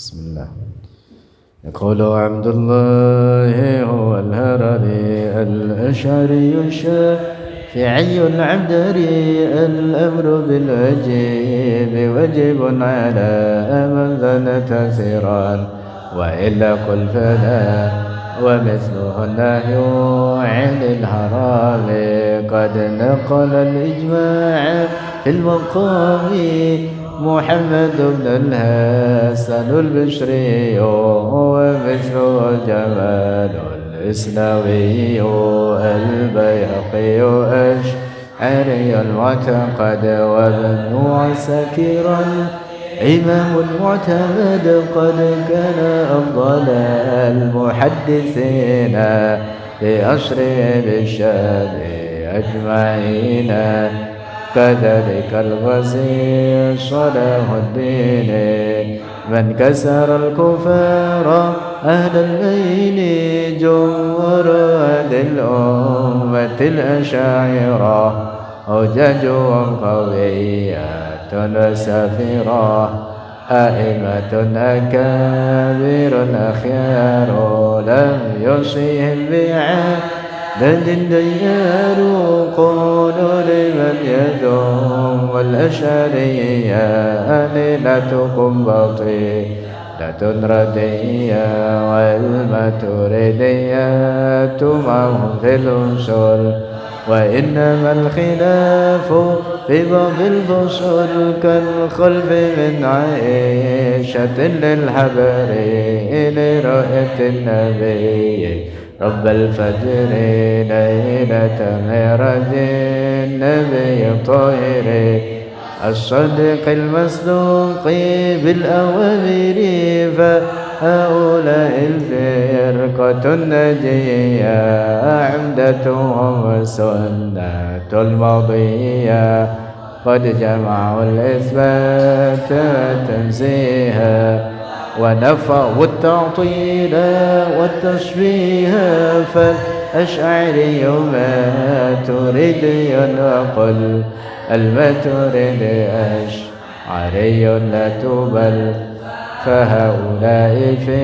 بسم الله. يقول عبد الله هو الهرري الأشعري الشافعي العبدري الأمر بالواجب واجب على من ظن تأثيرا وإلا قل فلا ومثله النهي عن الحرام قد نقل الإجماع في المقام محمد بن الحسن البشري ومثله جمال الإسلامي البيهقي أشعري المعتقد وابن عساكر إمام المعتمد قد كان أفضل المحدثين بأشرب الشام أجمعين كذلك الغزي صلاح الدين من كسر الكفار أهل الليل جمهور هذه الأمة الأشاعرة حججهم قويات وسافرة أئمة أكابر أخيار لم يصيهم بعدد ديار قولوا لمن يدوم والأشعرية ليلتكم بطيلة ردية والماتريدية معهم في الأصول وإنما الخلاف في بعض الفصول كالخلف من عائشة للحبر لرؤية النبي رب الفجر ليلة معراج النبي الطاهر الصديق المصدوق بالأوامر فهؤلاء الفرقة الناجية عمدتهم السنة الماضية قد جمعوا الإثبات والتنزيه ونفوا التعطيل والتشبيه فالأشعري ماتريدي وقل الماتريدي أشعري لا تبل فهؤلاء في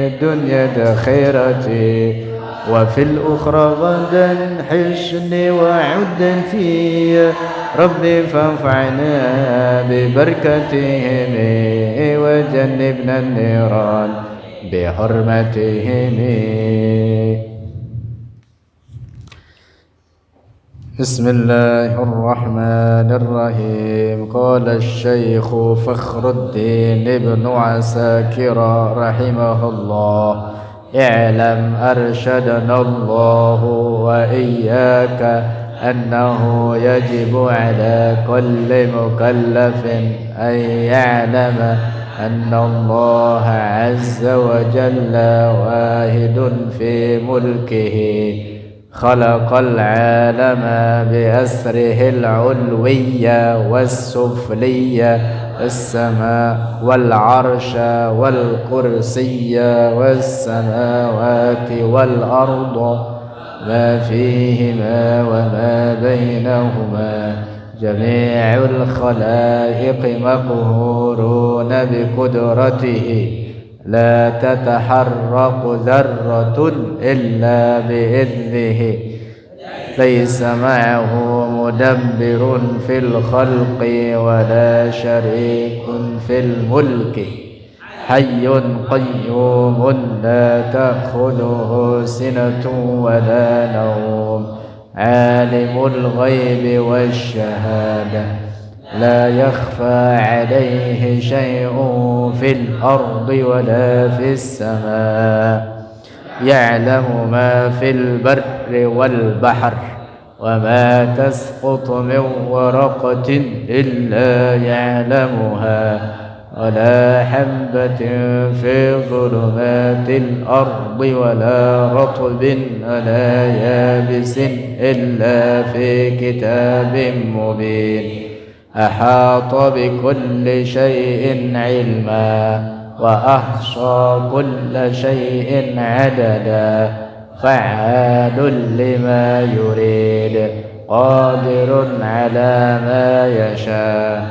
الدنيا دخيرتي وفي الأخرى غدا حسن وعد في ربي فانفعنا ببركتهم وجنبنا النيران بحرمتهم. بسم الله الرحمن الرحيم. قال الشيخ فخر الدين بن عساكر رحمه الله: اعلم أرشدنا الله وإياك أنه يجب على كل مكلف أن يعلم أن الله عز وجل واحد في ملكه خلق العالم بأسره العلوية والسفلية السماء والعرش والكرسي والسماوات والأرض ما فيهما وما بينهما جميع الخلائق مقهورون بقدرته لا تتحرك ذرة إلا بإذنه ليس معه مدبر في الخلق ولا شريك في الملك حي قيوم لا تأخذه سنة ولا نوم عالم الغيب والشهادة لا يخفى عليه شيء في الأرض ولا في السماء يعلم ما في البر والبحر وما تسقط من ورقة إلا يعلمها ولا حبة في ظلمات الأرض ولا رطب ولا يابس إلا في كتاب مبين أحاط بكل شيء علما وأحصى كل شيء عددا فعال لما يريد قادر على ما يشاء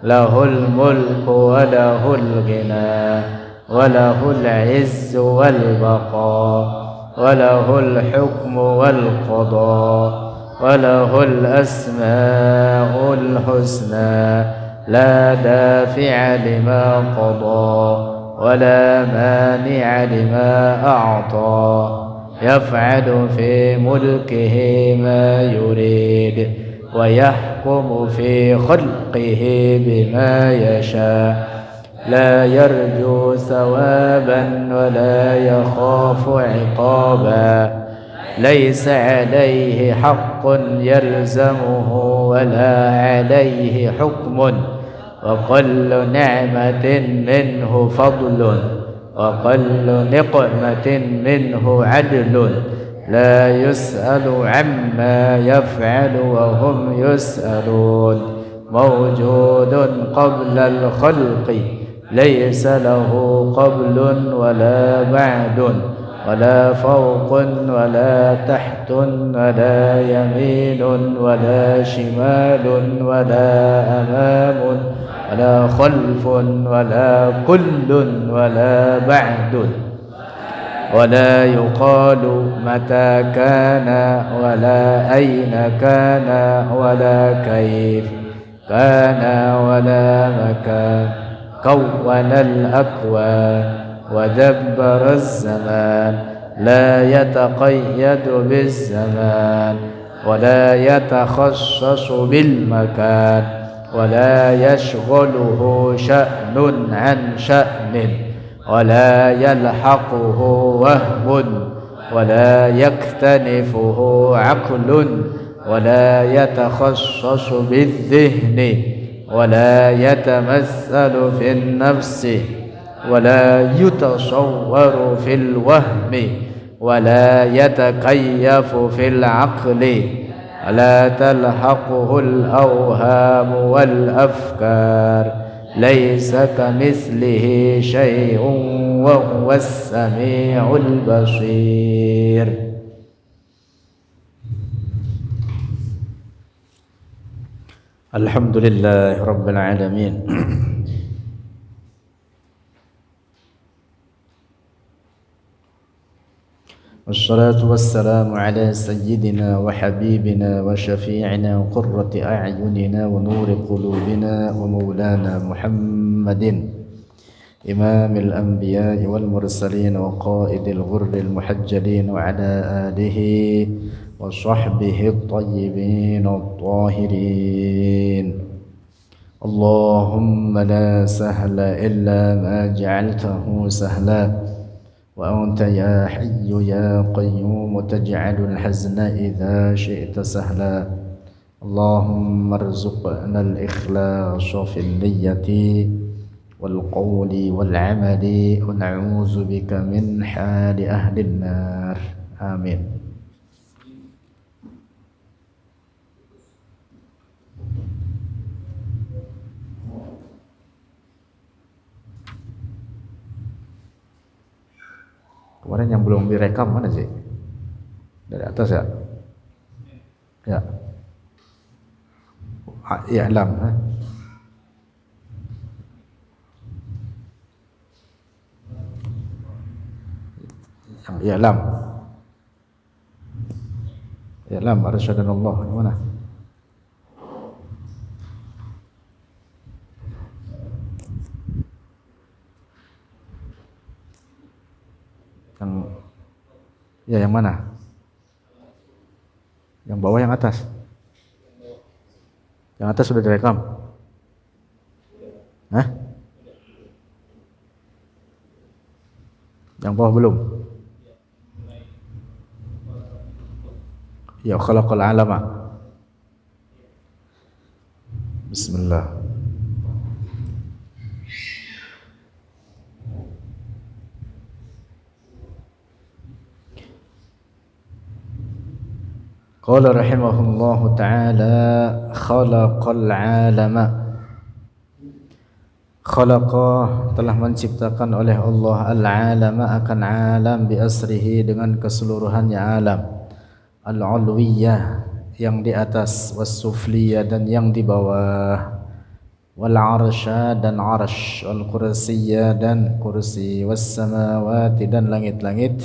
له الملك وله الغنى وله العز والبقاء وله الحكم والقضاء وله الأسماء الحسنى لا دافع لما قضى ولا مانع لما أعطى يفعل في ملكه ما يريد ويحكم في خلقه بما يشاء لا يرجو ثوابا ولا يخاف عقابا ليس عليه حق يلزمه ولا عليه حكم وكل نعمة منه فضل وكل نقمة منه عدل لا يسأل عما يفعل وهم يسألون موجود قبل الخلق ليس له قبل ولا بعد ولا فوق ولا تحت ولا يمين ولا شمال ولا أمام ولا خلف ولا كل ولا بعد ولا يقال متى كان ولا أين كان ولا كيف كان ولا مكان كون الأكوان ودبر الزمان لا يتقيد بالزمان ولا يتخصص بالمكان ولا يشغله شأن عن شأن ولا يلحقه وهم ولا يكتنفه عقل ولا يتخصص بالذهن ولا يتمثل في النفس ولا يتصور في الوهم ولا يتكيف في العقل ولا تلحقه الأوهام والأفكار ليس كمثله شيء وهو السميع البصير. الحمد لله رب العالمين والصلاة والسلام على سيدنا وحبيبنا وشفيعنا وقرة أعيننا ونور قلوبنا ومولانا محمد إمام الأنبياء والمرسلين وقائد الغر المحجلين وعلى آله وصحبه الطيبين الطاهرين. اللهم لا سهل إلا ما جعلته سهلا وأنت يا حي يا قيوم تجعل الحزن إذا شئت سهلا. اللهم ارزقنا الإخلاص في النية والقول والعمل ونعوذ بك من حال أهل النار آمين. Kemarin yang belum direkam mana sih? Dari atas ya? Ya. I'lam. Yang i'lam. I'lam arsyadallah. Yang mana? Yang mana? Yang bawah, yang atas? Yang atas sudah direkam? Hah? Yang bawah belum? Ya khalaqal alama. Bismillah. Qala rahimahullahu ta'ala khalaqal alama. Khalaqa telah menciptakan oleh Allah al-alama akan alam bi asrihi dengan keseluruhannya alam. Al-ulwiyah, al-ulwiyah, al-ulwiyah, al-ulwiyah, al-ulwiyah, al-ulwiyah, al-ulwiyah, al-ulwiyah, al-ulwiyah, al-ulwiyah, al-ulwiyah, al-ulwiyah, al-ulwiyah, al-ulwiyah, al-ulwiyah, al-ulwiyah, al-ulwiyah, yang di atas, was-sufliyah dan yang di bawah. wal arsha dan arsh, wal kursiyya dan kursi, was samawati dan langit-langit,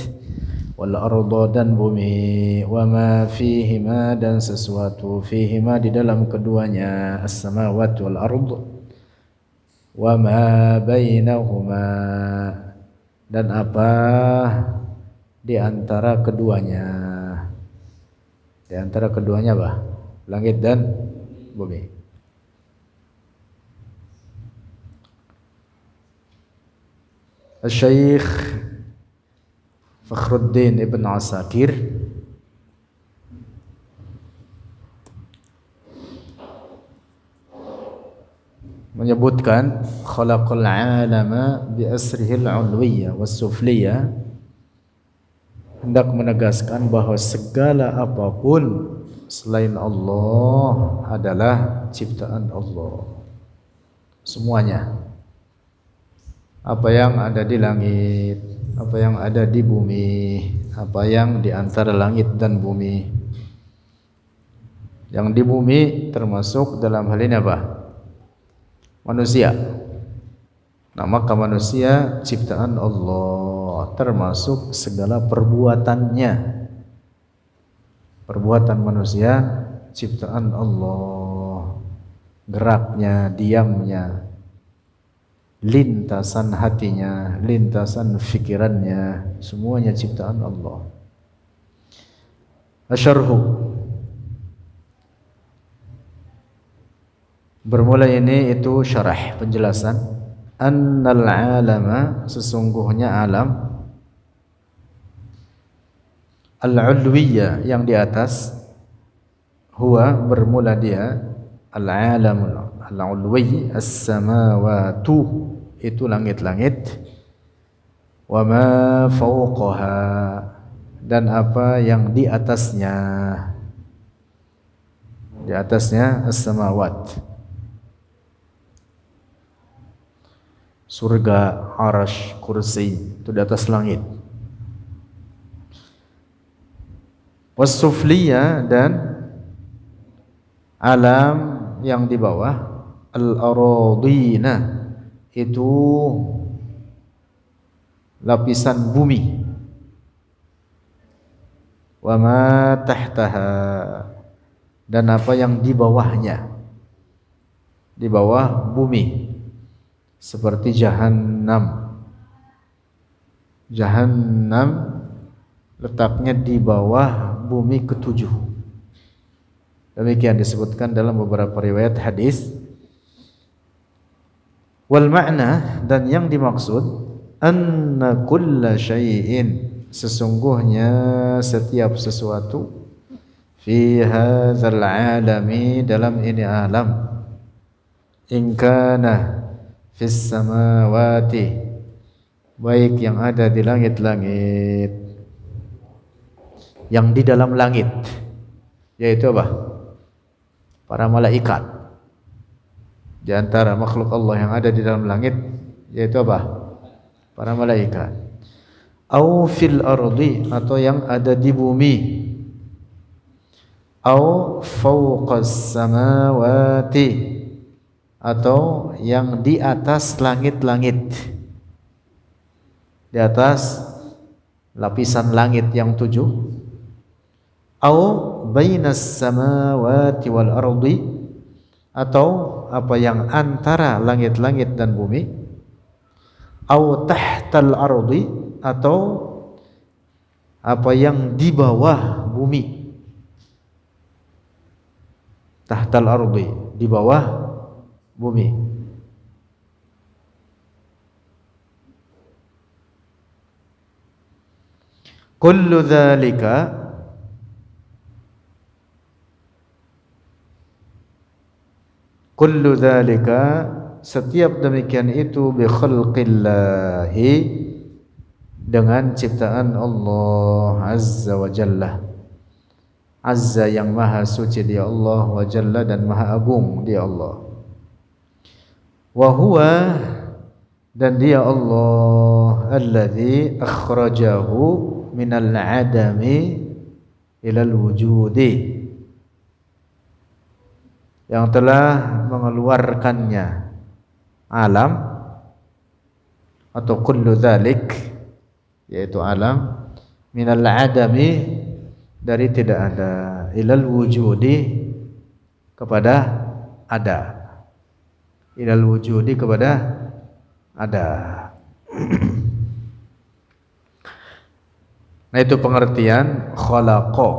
wal arda dan bumi, wa ma fihima dan sesuatu, fihima di dalam keduanya, as-samawati wal ard, wa ma bainahuma dan apa di antara keduanya. Di antara keduanya apa? Langit dan bumi. Syekh Fakhruddin Ibn Asakir menyebutkan khalaqal alama bi asrihil ulwiyya was sufliyya, hendak menegaskan bahwa segala apapun selain Allah adalah ciptaan Allah. Semuanya, apa yang ada di langit, apa yang ada di bumi, apa yang di antara langit dan bumi. Yang di bumi termasuk dalam hal ini apa? Manusia. Nah, maka manusia ciptaan Allah, termasuk segala perbuatannya. Perbuatan manusia ciptaan Allah, geraknya, diamnya, lintasan hatinya, lintasan fikirannya, semuanya ciptaan Allah. Asyarhu, bermula ini itu syarah, penjelasan. Annal alama, sesungguhnya alam, al-ulwiyya yang di atas, huwa bermula dia, al-alamul al-ulwi, as-samawatu itu langit-langit, wa ma fawqaha dan apa yang di atasnya. Di atasnya as-samawat, surga, arasy, kursi, itu di atas langit. Was-sufliyya dan alam yang di bawah, al-aradina itu lapisan bumi, wa ma tahtaha dan apa yang di bawahnya, di bawah bumi, seperti jahannam. Jahannam letaknya di bawah bumi ketujuh. Demikian disebutkan dalam beberapa riwayat hadis. Wal makna, dan yang dimaksud, anna kulla syai'in, sesungguhnya setiap sesuatu, fi hadzal alami, dalam ini alam, in kana fis samawati, baik yang ada di langit-langit, yang di dalam langit, yaitu apa? Para malaikat. Di antara makhluk Allah yang ada di dalam langit, yaitu apa? Para malaikat. Au fil ardi, atau yang ada di bumi. Au fawqas samawati, atau yang di atas langit-langit, di atas lapisan langit yang 7. Au bainas samawati wal ardi, atau apa yang antara langit-langit dan bumi. Au tahtal ardi, atau apa yang di bawah bumi. Tahtal ardi, di bawah bumi. Kullu dzalika, kullu dzalika, setiap demikian itu, bi khalqillahi, dengan ciptaan Allah Azza wa Jalla. Azza yang maha suci dia Allah, wa Jalla dan maha agung dia Allah. Wa huwa, dan dia Allah, alladzi akhrajahu minal adami ilal wujudi, yang telah mengeluarkannya alam atau kullu dzalik, yaitu alam, minal adami, dari tidak ada, ilal wujudi, kepada ada, ilal wujudi, kepada ada. Nah, itu pengertian khalaqa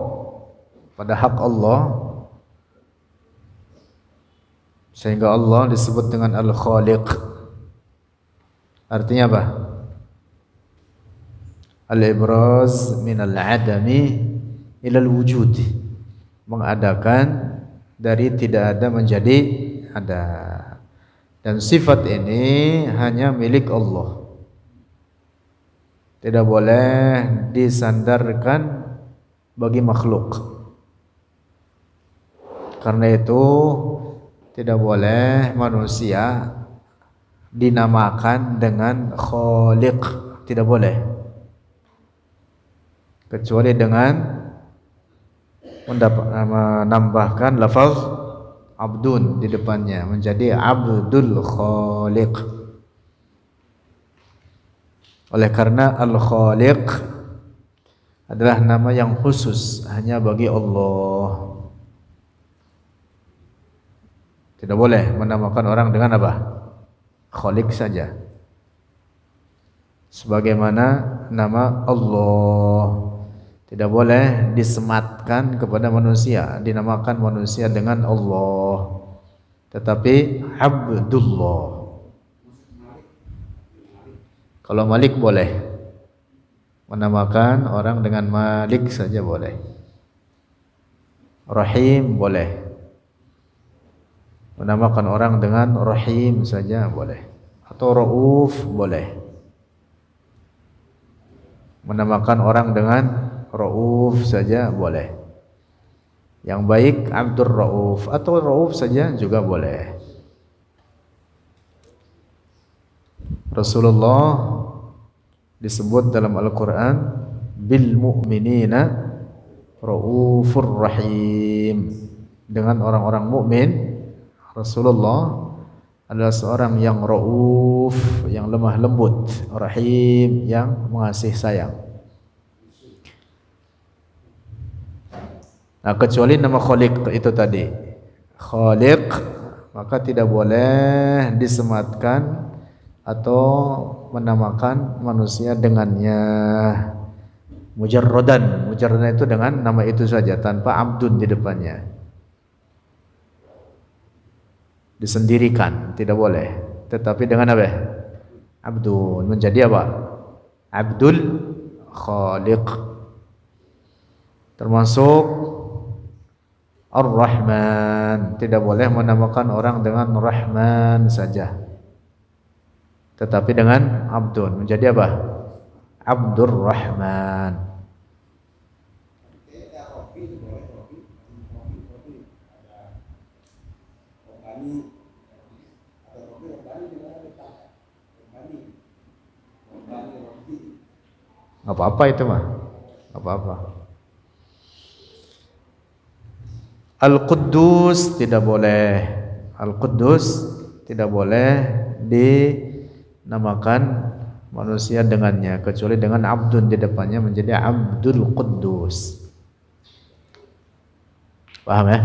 pada hak Allah, sehingga Allah disebut dengan Al-Khaliq. Artinya apa? Al-ibraz minal adami ilal wujud, mengadakan dari tidak ada menjadi ada. Dan sifat ini hanya milik Allah, tidak boleh disandarkan bagi makhluk. Karena itu tidak boleh manusia dinamakan dengan khaliq, tidak boleh, kecuali dengan menambahkan lafaz abdun di depannya, menjadi Abdul Khaliq. Oleh karena Al-Khaliq adalah nama yang khusus hanya bagi Allah. Tidak boleh menamakan orang dengan apa? Khaliq saja. Sebagaimana nama Allah tidak boleh disematkan kepada manusia, dinamakan manusia dengan Allah, tetapi Abdullah. Kalau Malik boleh, menamakan orang dengan Malik saja boleh. Rahim boleh, menamakan orang dengan Rahim saja boleh. Atau Rauf boleh, menamakan orang dengan Rauf saja boleh. Yang baik Abdur Rauf, atau Rauf saja juga boleh. Rasulullah disebut dalam Al-Quran bil mu'minina Raufur Rahim. Dengan orang-orang mukmin, Rasulullah adalah seorang yang Rauf, yang lemah lembut, Rahim, yang mengasih sayang. Nah, kecuali nama Khaliq itu tadi, Khaliq, maka tidak boleh disematkan atau menamakan manusia dengannya. Mujarradan, mujarradan itu dengan nama itu saja tanpa abdun di depannya. Disendirikan, tidak boleh. Tetapi dengan apa? Abdun, menjadi apa? Abdul Khaliq. Termasuk Ar-Rahman, tidak boleh menamakan orang dengan Rahman saja, tetapi dengan Abdun, menjadi apa? Abdur Rahman. Nggak apa-apa itu mah, nggak apa-apa. Al-Quddus tidak boleh, Al-Quddus tidak boleh dinamakan manusia dengannya, kecuali dengan abdun di depannya, menjadi Abdul Quddus. Paham ya?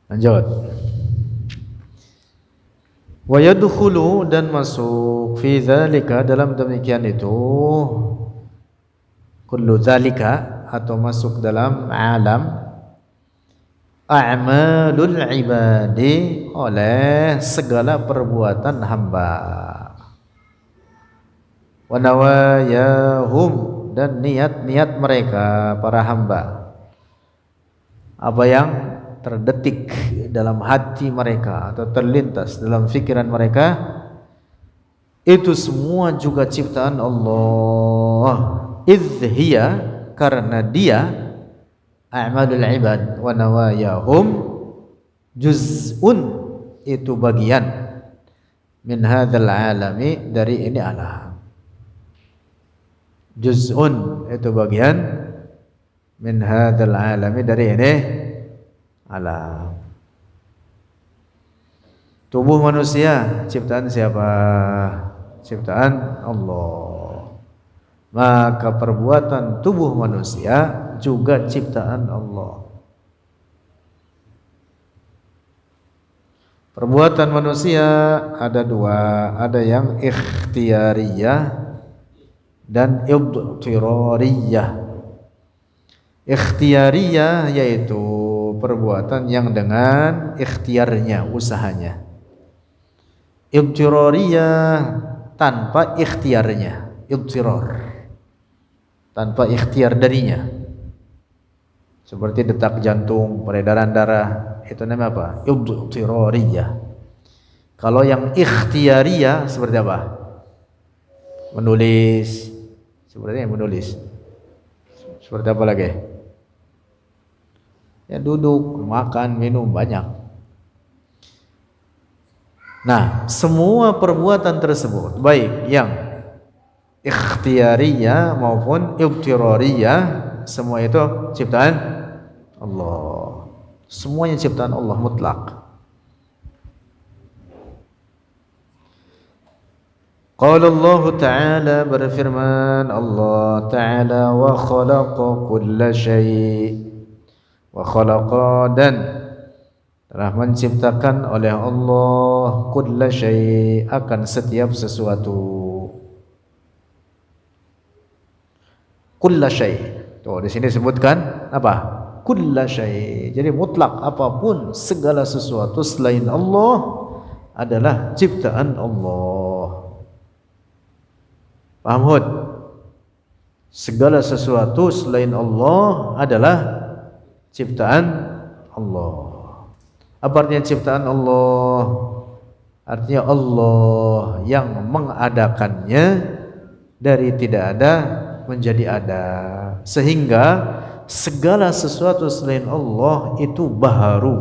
Lanjut. Wa yadkhulu, dan masuk, fi dzalika, dalam demikian itu, kullu dzalika, atau masuk dalam alam a'malul ibadi, oleh segala perbuatan hamba, wa nawayahum, dan niat-niat mereka para hamba, apa yang terdetik dalam hati mereka atau terlintas dalam fikiran mereka, itu semua juga ciptaan Allah. Idhiya, karena dia, a'malul ibad wa nawayahum, juz'un, itu bagian, min hadzal alami, dari ini alam. Juz'un, itu bagian, min hadzal alami, dari ini alam. Tubuh manusia ciptaan siapa? Ciptaan Allah. Maka perbuatan tubuh manusia juga ciptaan Allah. Perbuatan manusia ada dua, ada yang ikhtiyariyah dan idtirariyah. Ikhtiyariyah yaitu perbuatan yang dengan ikhtiarnya, usahanya. Idtirariyah tanpa ikhtiarnya, idtirar, tanpa ikhtiar darinya. Seperti detak jantung, peredaran darah, itu namanya apa? Idtirariyah. Kalau yang ikhtiyariyah seperti apa? Menulis, seperti yang menulis. Seperti apa lagi? Ya duduk, makan, minum, banyak. Nah, semua perbuatan tersebut, baik yang ikhtiyariyah maupun idtirariyah, semua itu ciptaan Allah. Semuanya ciptaan Allah mutlak. Qala Allah Ta'ala, berfirman Allah Ta'ala, wa khalaqa kulla syai', wa khalaqa, dan telah menciptakan oleh Allah kulla syai', akan setiap sesuatu. Kulla syai', tuh di sini sebutkan apa? Kulla syai'. Jadi mutlak, apapun, segala sesuatu selain Allah adalah ciptaan Allah. Paham Hud? Segala sesuatu selain Allah adalah ciptaan Allah. Apa artinya ciptaan Allah? Artinya Allah yang mengadakannya dari tidak ada menjadi ada, sehingga segala sesuatu selain Allah itu baharu.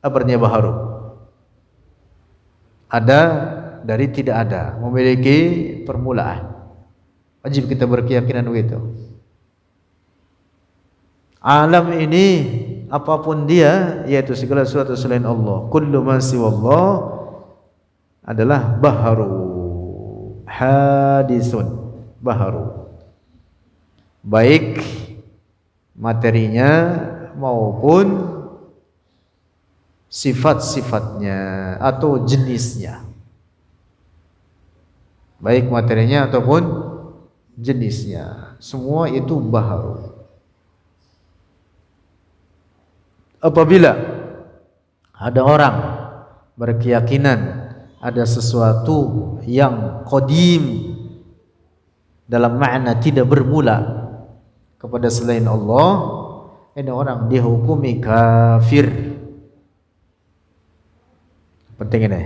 Apa artinya baharu? Ada dari tidak ada, memiliki permulaan. Wajib kita berkeyakinan begitu. Alam ini apapun dia, yaitu segala sesuatu selain Allah, kullu ma siwallah, adalah baharu, hadisun, baharu, baik materinya maupun sifat-sifatnya atau jenisnya, baik materinya ataupun jenisnya, semua itu baharu. Apabila ada orang berkeyakinan ada sesuatu yang qadim dalam makna tidak bermula kepada selain Allah, ini orang dihukumi kafir. Penting ini.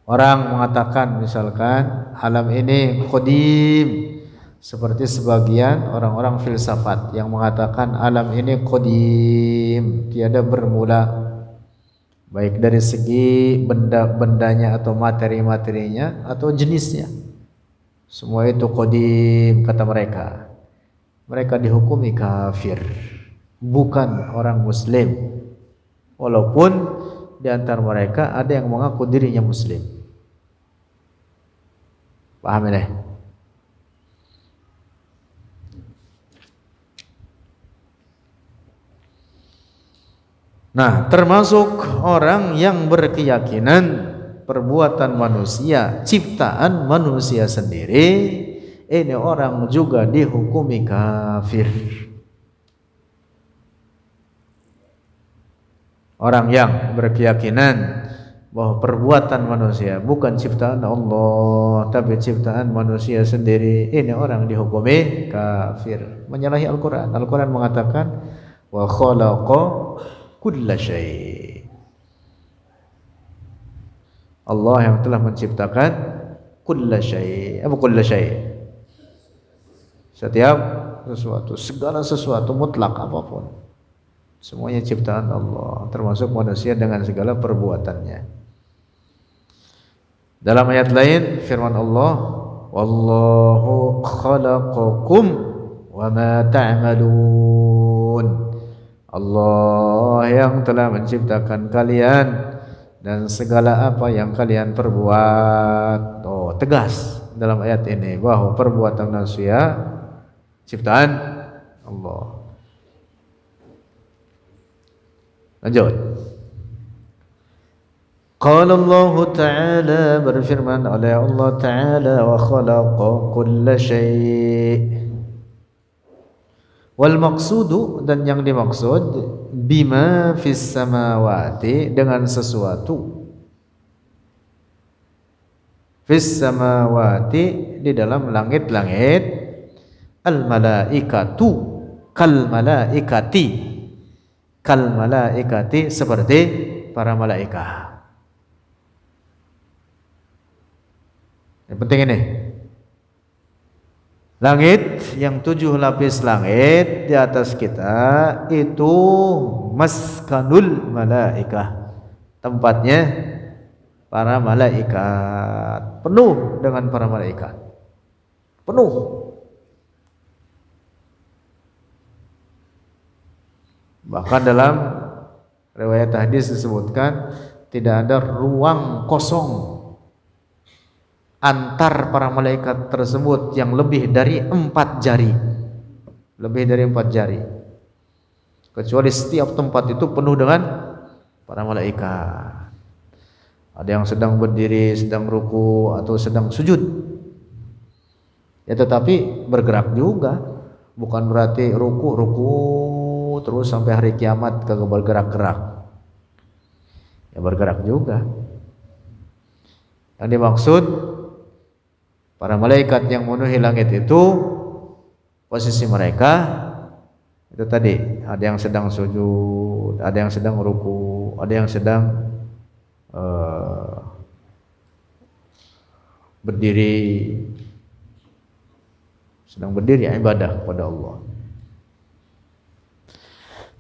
Orang mengatakan misalkan alam ini qadim, seperti sebagian orang-orang filsafat yang mengatakan alam ini qadim, tiada bermula, baik dari segi benda-bendanya atau materi-materinya atau jenisnya. Semua itu qadim kata mereka. Mereka dihukumi kafir, bukan orang muslim. Walaupun di antara mereka ada yang mengaku dirinya muslim. Paham ini? Nah, termasuk orang yang berkeyakinan perbuatan manusia, ciptaan manusia sendiri, ini orang juga dihukumi kafir. Orang yang berkeyakinan bahwa perbuatan manusia bukan ciptaan Allah tapi ciptaan manusia sendiri, ini orang dihukumi kafir, menyalahi Al-Quran. Al-Quran mengatakan wa khalaqa kulla syai', Allah yang telah menciptakan kulla syai'. Apa kulla syai'? Setiap sesuatu, segala sesuatu, mutlak apapun, semuanya ciptaan Allah, termasuk manusia dengan segala perbuatannya. Dalam ayat lain firman Allah, wallahu khalaqakum wa ma ta'malun, Allah yang telah menciptakan kalian dan segala apa yang kalian perbuat. Oh, tegas dalam ayat ini bahwa perbuatan manusia ciptaan Allah. Lanjut. Qala Allah Ta'ala, berfirman oleh Allah Ta'ala, wa khalaqa kulla syai'. Wal maqsudu, dan yang dimaksud, bima fis samawati, dengan sesuatu fis samawati, di dalam langit-langit, al malaikatu kal malaikati, kal malaikati, seperti para malaikat. Yang penting ini, langit yang 7 lapis langit di atas kita itu maskanul malaikah, tempatnya para malaikat, penuh dengan para malaikat, penuh. Bahkan dalam riwayat hadis disebutkan tidak ada ruang kosong antar para malaikat tersebut yang lebih dari 4 jari, lebih dari 4 jari, kecuali setiap tempat itu penuh dengan para malaikat. Ada yang sedang berdiri, sedang ruku, atau sedang sujud, ya, tetapi bergerak juga, bukan berarti ruku terus sampai hari kiamat kagak bergerak-gerak, ya bergerak juga. Yang dimaksud para malaikat yang memenuhi langit itu, posisi mereka itu tadi, ada yang sedang sujud, ada yang sedang ruku, ada yang sedang berdiri, sedang berdiri ibadah kepada Allah.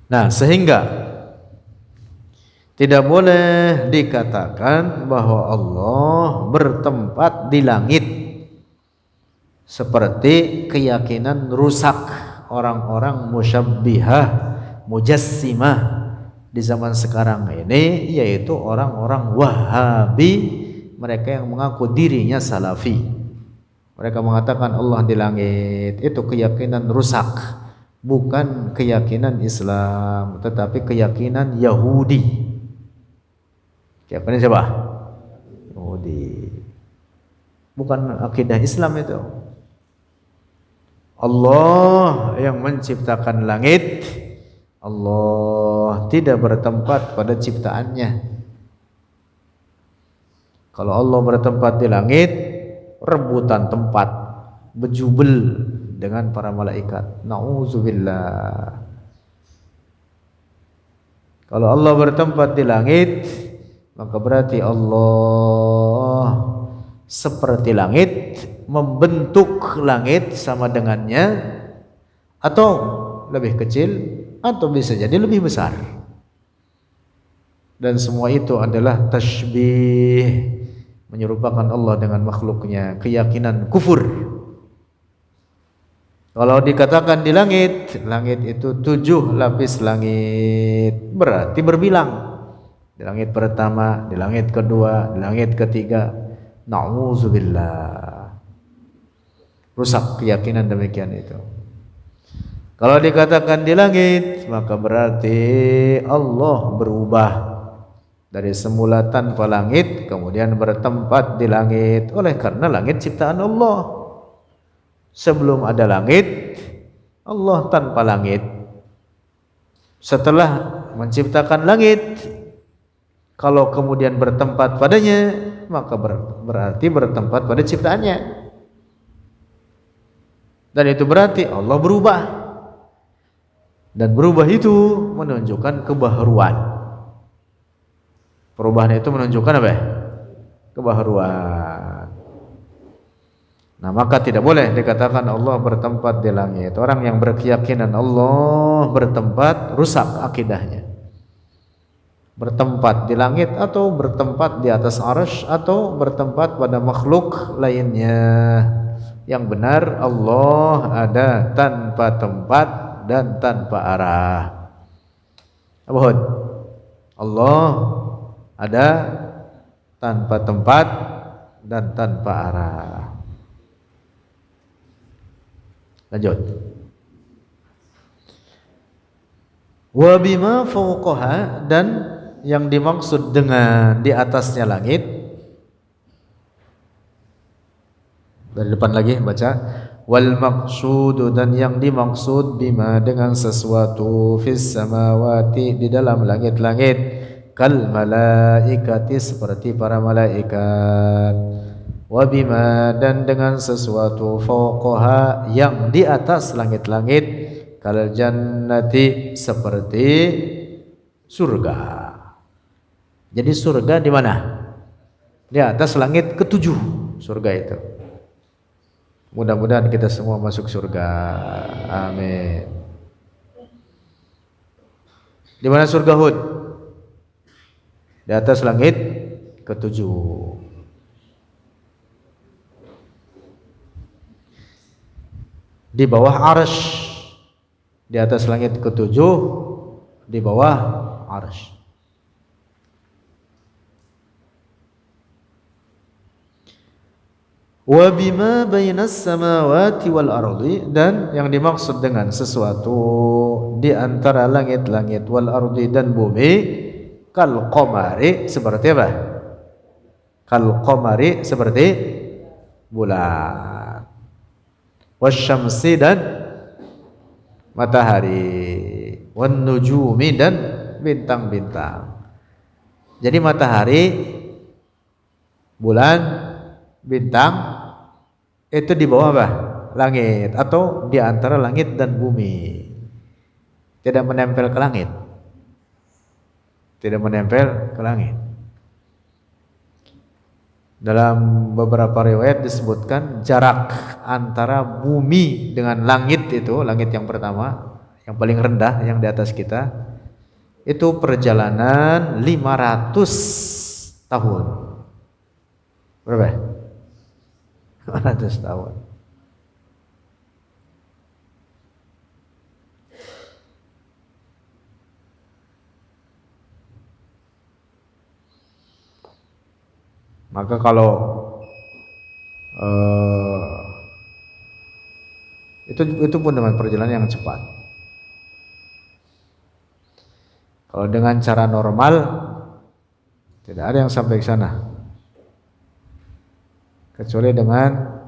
Nah, sehingga tidak boleh dikatakan bahwa Allah bertempat di langit, seperti keyakinan rusak orang-orang musyabbihah, mujassimah di zaman sekarang ini, yaitu orang-orang Wahabi, mereka yang mengaku dirinya Salafi. Mereka mengatakan Allah di langit. Itu keyakinan rusak, bukan keyakinan Islam, tetapi keyakinan Yahudi. Keyakinan siapa? Yahudi. Bukan akidah Islam itu. Allah yang menciptakan langit, Allah tidak bertempat pada ciptaannya. Kalau Allah bertempat di langit, rebutan tempat, bejubel dengan para malaikat. Nauzubillah. Kalau Allah bertempat di langit, maka berarti Allah seperti langit, membentuk langit sama dengannya, atau lebih kecil, atau bisa jadi lebih besar. Dan semua itu adalah tashbih, menyerupakan Allah dengan makhluknya, keyakinan kufur. Kalau dikatakan di langit, langit itu 7 lapis langit, berarti berbilang. Di langit pertama, di langit kedua, di langit ketiga. Na'udzubillah. Rusak keyakinan demikian itu. Kalau dikatakan di langit, maka berarti Allah berubah dari semula tanpa langit, kemudian bertempat di langit. Oleh karena langit ciptaan Allah. Sebelum ada langit, Allah tanpa langit. Setelah menciptakan langit, kalau kemudian bertempat padanya, maka berarti bertempat pada ciptaannya. Dan itu berarti Allah berubah. Dan berubah itu menunjukkan kebaharuan. Perubahan itu menunjukkan apa? Kebaharuan. Nah, maka tidak boleh dikatakan Allah bertempat di langit. Orang yang berkeyakinan Allah bertempat, rusak akidahnya. Bertempat di langit, atau bertempat di atas arsy, atau bertempat pada makhluk lainnya. Yang benar Allah ada tanpa tempat dan tanpa arah. Apa Hud? Allah ada tanpa tempat dan tanpa arah. Lanjut. Wa bima fawqaha, dan yang dimaksud dengan di atasnya langit. Dari depan lagi baca. Wal maqsudu, dan yang dimaksud bima dengan sesuatu fis samawati di dalam langit-langit, kal malaikati seperti para malaikat, wa bima dan dengan sesuatu fawqaha yang di atas langit-langit, kal jannati seperti surga. Jadi surga di mana? Di atas langit ketujuh surga itu. Mudah-mudahan kita semua masuk surga. Amin. Di mana surga Hud? Di atas langit ketujuh. Di bawah arsy. Di atas langit ketujuh, di bawah arsy. Wa bima bainas samawati wal ardi, dan yang dimaksud dengan sesuatu di antara langit-langit wal ardi dan bumi, kal qamari seperti apa? Kal qamari seperti bulan, wasyamsi dan matahari, wan nujumi dan bintang-bintang. Jadi matahari, bulan, bintang itu di bawah apa? Langit, atau di antara langit dan bumi. Tidak menempel ke langit. Tidak menempel ke langit. Dalam beberapa riwayat disebutkan jarak antara bumi dengan langit itu, langit yang pertama, yang paling rendah yang di atas kita, itu perjalanan 500 tahun. Berapa? 500 tahun. Maka kalau itu pun dengan perjalanan yang cepat. Kalau dengan cara normal tidak ada yang sampai ke sana. Kecuali dengan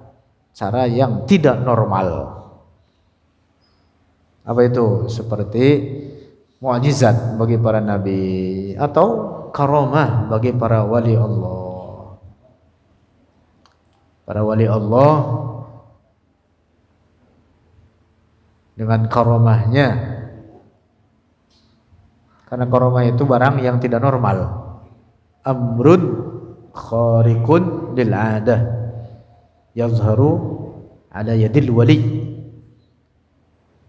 cara yang tidak normal. Apa itu? Seperti mukjizat bagi para nabi atau karamah bagi para wali Allah. Para wali Allah dengan karamahnya, karena karamah itu barang yang tidak normal. Amrun khariqun lil 'adah yazharu ada yadil wali,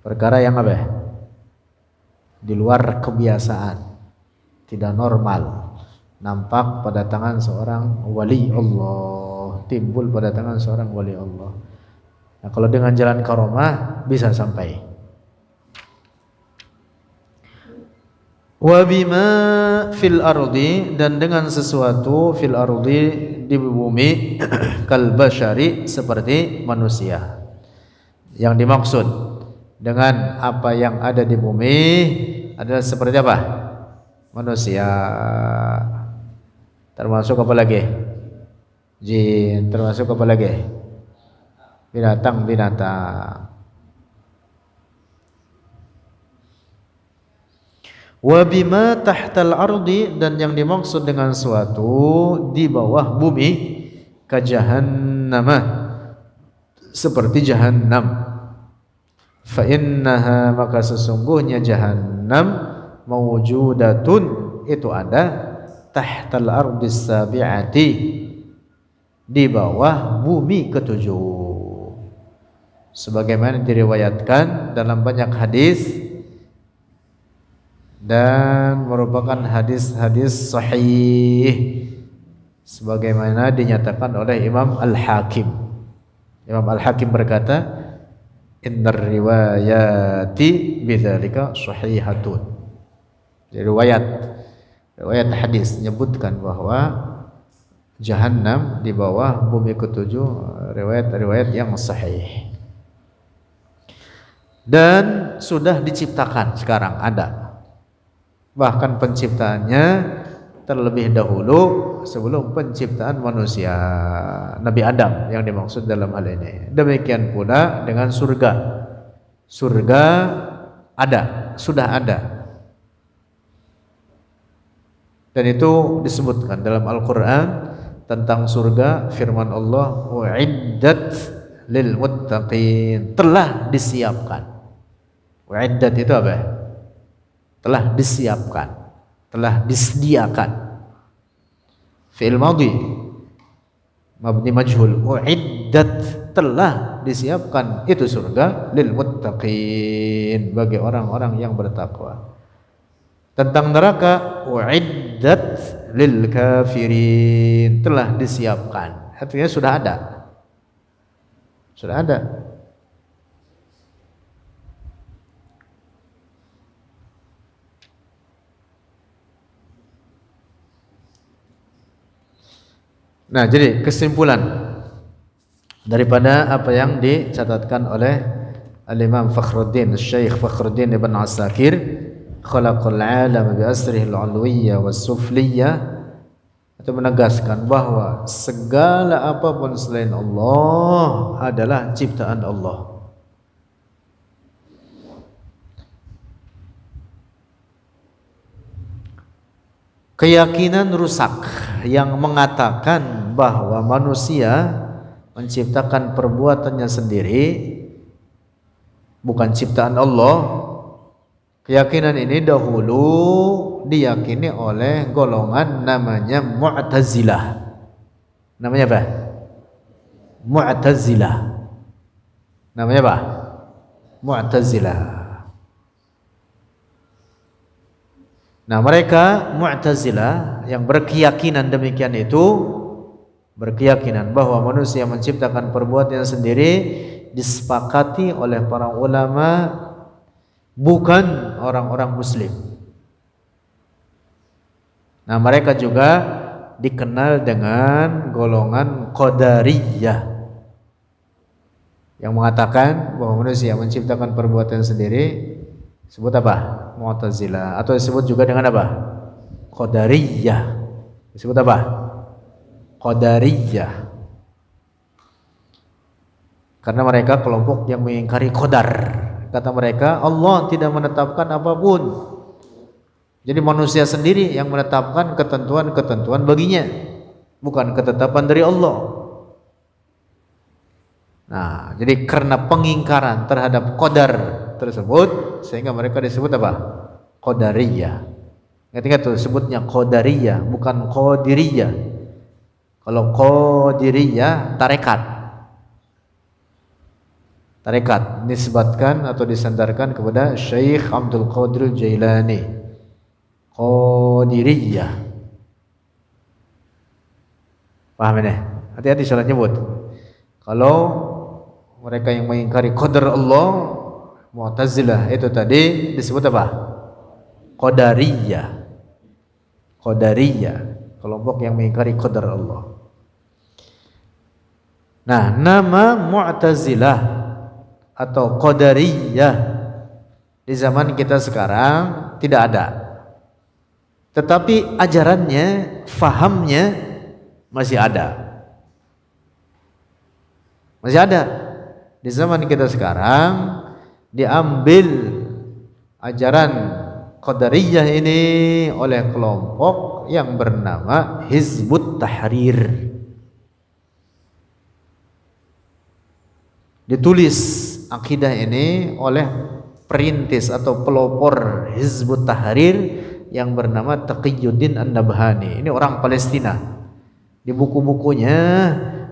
perkara yang apa? Di luar kebiasaan, tidak normal, nampak pada tangan seorang wali Allah, timbul pada tangan seorang wali Allah. Nah, kalau dengan jalan karamah bisa sampai. Wa bima fil ardi, dan dengan sesuatu fil ardi di bumi, kal basyari seperti manusia. Yang dimaksud dengan apa yang ada di bumi adalah seperti apa? Manusia. Termasuk apa lagi? Jin. Termasuk apa lagi? Binatang-binatang. Wa bima tahtal ardi, dan yang dimaksud dengan suatu di bawah bumi, ka jahannamah seperti jahannam. Fa innaha, maka sesungguhnya jahannam, mawjudatun itu ada, tahtal ardi sabi'ati di bawah bumi ketujuh. Sebagaimana diriwayatkan dalam banyak hadis dan merupakan hadis-hadis sahih sebagaimana dinyatakan oleh Imam Al-Hakim. Imam Al-Hakim berkata, innar riwayati bidzalika sahihatun. Di riwayat hadis menyebutkan bahwa Jahannam di bawah bumi ketujuh, riwayat yang sahih. Dan sudah diciptakan, sekarang ada. Bahkan penciptaannya terlebih dahulu sebelum penciptaan manusia, Nabi Adam yang dimaksud dalam hal ini. Demikian pula dengan surga. Surga ada, sudah ada. Dan itu disebutkan dalam Al-Quran tentang surga, firman Allah, "U'iddat lil muttaqin," telah disiapkan. U'iddat itu apa? Telah disiapkan, telah disediakan. Fi'il madhi mabni majhul. U'iddat, telah disiapkan itu surga lil muttaqin, bagi orang-orang yang bertakwa. Tentang neraka, u'iddat lil kafirin, telah disiapkan. Artinya sudah ada. Sudah ada. Nah, jadi kesimpulan daripada apa yang dicatatkan oleh Al-Imam Fakhruddin, Syekh Fakhruddin Ibn Asakir, khalaqal alam bi asrihi al-'ulwiyyah was-sufliyyah, itu menegaskan bahwa segala apapun selain Allah adalah ciptaan Allah. Keyakinan rusak yang mengatakan bahwa manusia menciptakan perbuatannya sendiri, bukan ciptaan Allah. Keyakinan ini dahulu diyakini oleh golongan namanya Mu'tazilah. Namanya apa? Mu'tazilah. Namanya apa? Mu'tazilah. Nah, mereka Mu'tazilah yang berkeyakinan demikian itu, berkeyakinan bahwa manusia menciptakan perbuatannya sendiri, disepakati oleh para ulama, bukan orang-orang muslim. Nah, mereka juga dikenal dengan golongan Qadariyah yang mengatakan bahwa manusia menciptakan perbuatan sendiri, disebut apa? Mu'tazilah, atau disebut juga dengan apa? Qadariyah. Disebut apa? Qadariyah. Karena mereka kelompok yang mengingkari qadar. Kata mereka, Allah tidak menetapkan apapun. Jadi manusia sendiri yang menetapkan ketentuan-ketentuan baginya, bukan ketetapan dari Allah. Nah, jadi karena pengingkaran terhadap qadar tersebut, sehingga mereka disebut apa? Qadariyah. Ingat-ingat tuh, sebutnya Qadariyah, bukan Qadiriyah. Kalau Qadiriyah tarekat. Tarekat nisbatkan atau disandarkan kepada Syekh Abdul Qadir Jailani. Qadiriyah. Paham ini? Hati-hati salah nyebut. Kalau mereka yang mengingkari qadar Allah, Mu'tazilah, itu tadi disebut apa? Qadariyah. Qadariyah, kelompok yang mengingkari qadar Allah. Nah, nama Mu'tazilah atau Qadariyah di zaman kita sekarang tidak ada. Tetapi ajarannya, fahamnya masih ada. Masih ada. Di zaman kita sekarang diambil ajaran Qadariyah ini oleh kelompok yang bernama Hizbut Tahrir. Ditulis akidah ini oleh perintis atau pelopor Hizbut Tahrir yang bernama Taqiyuddin An-Nabhani. Ini orang Palestina. Di buku-bukunya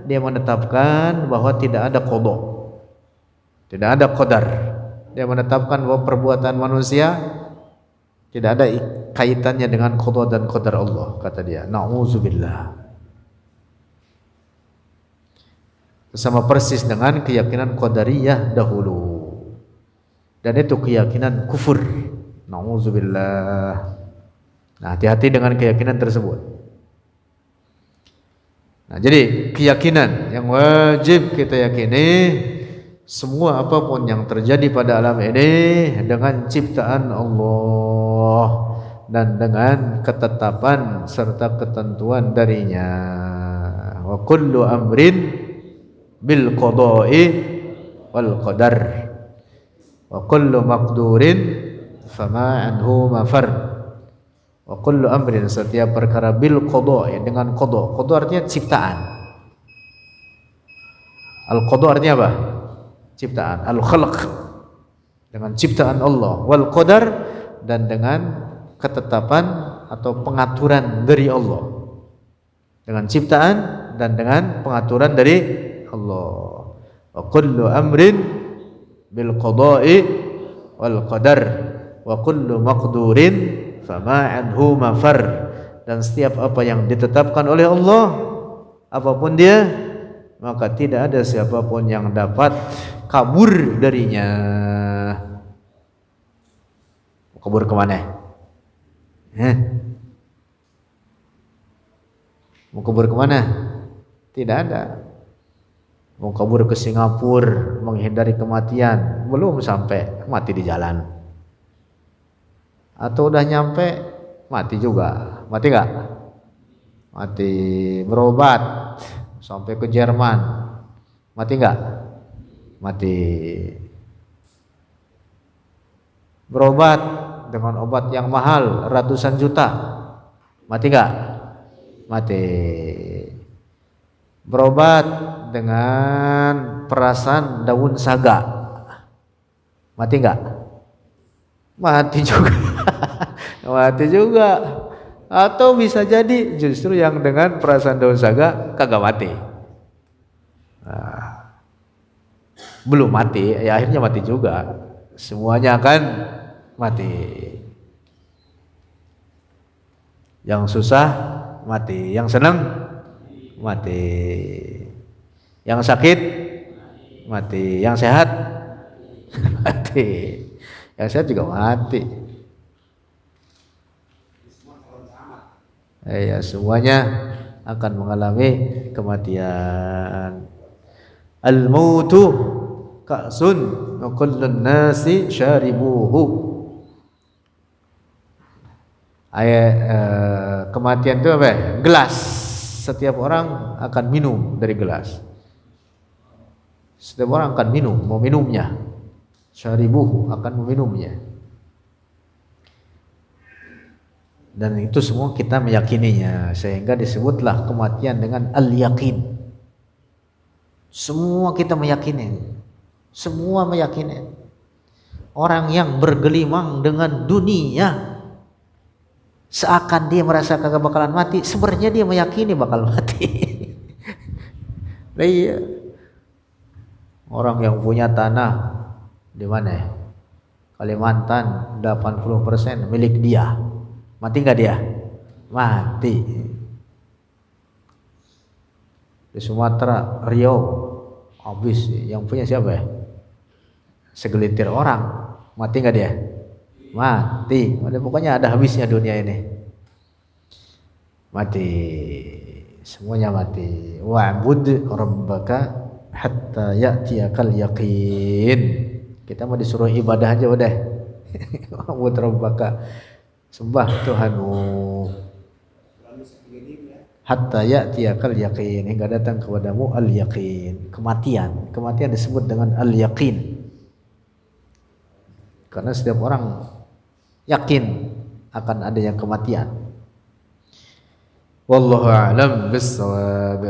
dia menetapkan bahwa tidak ada qada, tidak ada qadar. Dia menetapkan bahwa perbuatan manusia tidak ada kaitannya dengan qada dan qadar Allah, kata dia. Na'udzubillah. Sama persis dengan keyakinan Qadariyah dahulu. Dan itu keyakinan kufur. Na'udzubillah. Nah, hati-hati dengan keyakinan tersebut. Nah, jadi keyakinan yang wajib kita yakini, semua apapun yang terjadi pada alam ini dengan ciptaan Allah dan dengan ketetapan serta ketentuan darinya. Wa kullu amrin bil qada'i wal qadar wa kullu maqdurin fama anhu mafar. Wa kullu amrin, setiap perkara bil qada, dengan qada. Qada artinya ciptaan. Al qada artinya apa? Ciptaan. Al khalq, dengan ciptaan Allah. Wal qadar, dan dengan ketetapan atau pengaturan dari Allah. Dengan ciptaan dan dengan pengaturan dari Allah. Wa kullu amrin bil qada'i wal qadar wa kullu maqdurin fama anhu mafar, dan setiap apa yang ditetapkan oleh Allah, apapun dia, maka tidak ada siapapun yang dapat kabur darinya. Kabur kemana? Mau kabur kemana? Tidak ada. Mau kabur ke Singapura menghindari kematian, belum sampai mati di jalan. Atau udah nyampe mati juga. Mati enggak? Mati. Berobat sampai ke Jerman, mati enggak? Mati. Berobat dengan obat yang mahal ratusan juta, mati enggak? Mati. Berobat dengan perasan daun saga, mati enggak? Mati juga. Mati juga. Atau bisa jadi justru yang dengan perasaan daun saga kagak mati. Nah, belum mati, ya akhirnya mati juga. Semuanya akan mati. Yang susah mati, yang senang mati, yang sakit mati, yang sehat mati, yang sehat juga mati. Ya, semuanya akan mengalami kematian. Al-mautu ka'sun wa kullun nasi syaribuhu. Kematian itu apa? Gelas. Setiap orang akan minum dari gelas. Setiap orang akan minum, mau minumnya. Syaribuhu, akan meminumnya. Dan itu semua kita meyakininya, sehingga disebutlah kematian dengan al-yaqin. Semua kita meyakini, semua meyakini. Orang yang bergelimang dengan dunia seakan dia merasa kagak bakalan mati, sebenarnya dia meyakini bakal mati. Iya. Orang yang punya tanah di mana? Kalimantan 80% milik dia. Mati nggak dia? Mati. Di Sumatera, Riau, habis. Yang punya siapa ya? Segelintir orang. Mati nggak dia? Mati. Pokoknya ada habisnya dunia ini. Mati. Semuanya mati. Wa'bud rabbaka hatta ya'tiyakal yaqin. Kita mau disuruh ibadah aja udah. Wa'bud rabbaka, sembah Tuhanmu hatta ya'tiyakal yaqin, hingga datang kepadamu al-yaqin, kematian. Kematian disebut dengan al-yaqin karena setiap orang yakin akan adanya kematian. Wallahu a'lam bissawab.